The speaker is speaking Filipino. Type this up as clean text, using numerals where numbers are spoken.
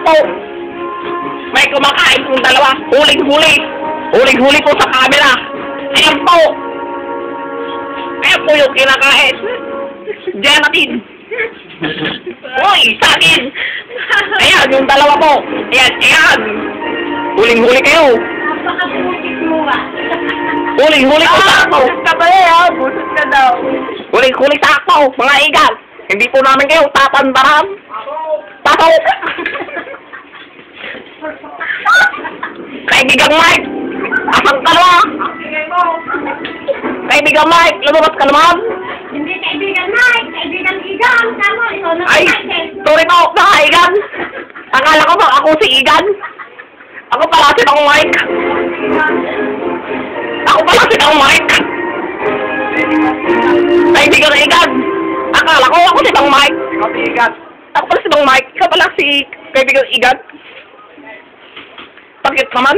po. May kumakain kong dalawa. Huling-huli. Huling-huli po sa camera. Ayan po. Ayan po yung kinakain. Gelatin. Uy, sa akin. Ayan, yung dalawa po. Ayan, ayan. Huling-huli kayo. Napakabutik mo ba? Huling-huli ko sakto. Busot ka pala eh, busot ka daw. Huling-huli sakto, mga igan. Hindi po namin kayo tatantaran. Tataw. Kaibigang Mike, asang ka na? Kaibigang Mike, lumabas ka naman. Hindi kaibigan Mike, kaibigan Igan. Tama, ikaw na Ay, sorry po, mga igan. Akala ko ba ako si Igan? Ako pala si Bang Mike. Ako pala si Bang Mike. Kaibigan Igan. Akala ko ako si Bang Mike. Ikaw si Igan. Ako pala si Bang Mike. Ikaw pala si kaibigan Igan. Bakit naman?